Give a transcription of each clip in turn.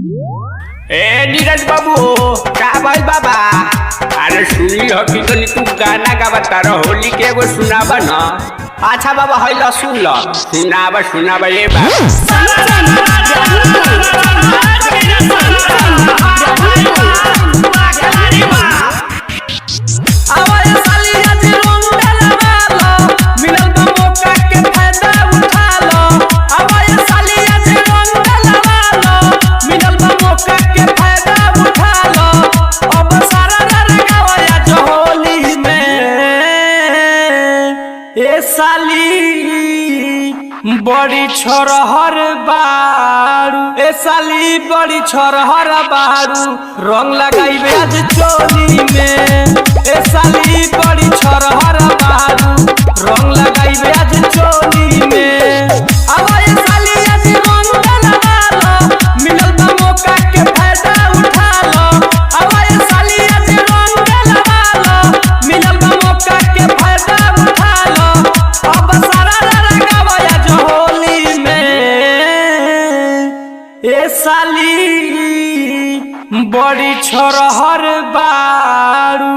ए नीरज बाबू का भाई बाबा अरे सुनी हो कि तू गाना गावता रह होली के एगो सुनाबा ना। अच्छा बाबा है ला सुन ला सुनाबा ये बड़ी छोरहर बारू ए साली बड़ी छोरहर बारू रंग लगाइबे आज चोली में। ए साली बड़ी छोरहर बारू रंग लगाइबे आज चोली में। अब ए साली आज रंग लगा लो मिलल बा मौका के फायदा उठा लो। अब ए साली आज रंग लगा लो मिलल बा मौका के फायदा उठा लो। अब सारा ए साली बड़ी छोरहर बारू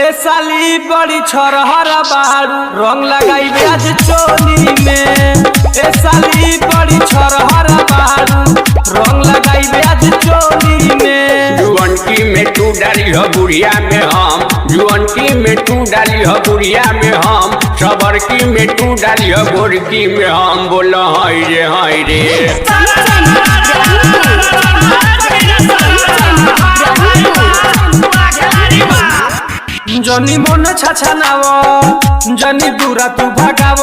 ए साली बड़ी छोरहर बारू रंग लगाइबे आज चोली में। ए साली बड़ी छोरहर बारू रंग लगाइबे आज चोली में। जुअनकी में तू डाली हो बुढ़िया में हम जुअनकी में तू डाली हो बुढ़िया में हम सबरकी में तू डाली हो गोरकी में हम बोलो हाय रे जनी मन छछनाव जनी दूरा तू भगाव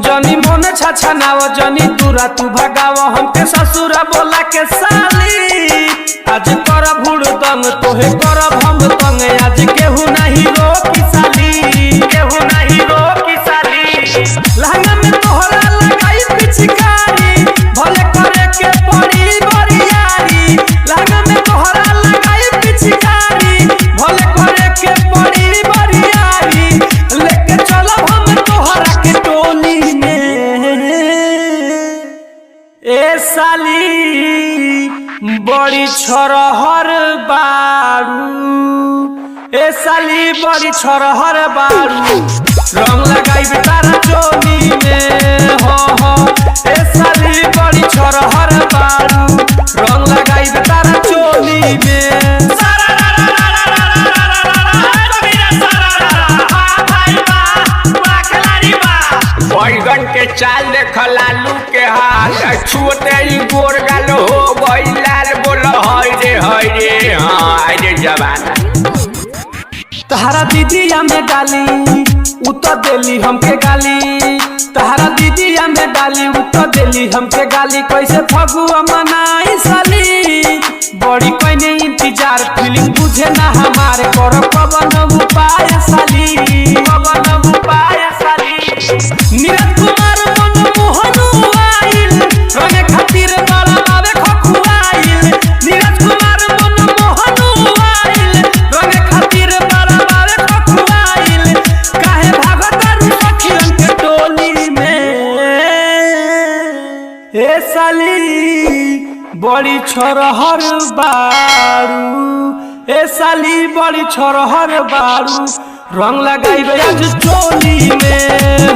जनी मन छछनाव जनी दूरा तू भगाव हमके ससुरा बोला के साली आज कर भूड़ दंग तोहे करब हम तंग आज केहू नहीं रोकी साली केहू नहीं रोकी साली। लहंगा में तोहरा लगाई पिचकारी भले करे के पड़ी बरियारी। लहंगा में तोहरा लगाई पिचकारी भले करे के पड़ी बरियारी। लेके चलो हम तोहरा के टोली में। ए साली बड़ी छोरहर बारू ए साली बड़ी छोरहर बारू रंग लगाइबे तारा चोली में। हो ए साली बड़ी छोरहर बारू रंग लगाइबे तारा चोली में। बैगन के चाल देख लालू के हाल छुते ही गोर गाल हो गई लाल बोल हाय रे हाँ रे जवाना। तहरा दीदी हमें डाली उतर देली हमके गाली तहरा दीदी हमें डाली उतर देली हमके गाली। कैसे फगुआ मनाई साली बड़ी कोई इंतजार फीलिंग बुझे ना हमारे कर पवन उपाय साली पवन उपाय साली। नीरज कुमार मन मोहन आइल रंगे खातिर बड़ा बाबे खखुआइल। नीरज कुमार मन मोहन आइल रंगे खातिर बड़ा बाबे खखुआइल। काहे भागत सखियन के टोली में। ए साली बड़ी छोरहर बारू ए साली बड़ी छोरहर बारू रंग लगाइबे आज चोली में।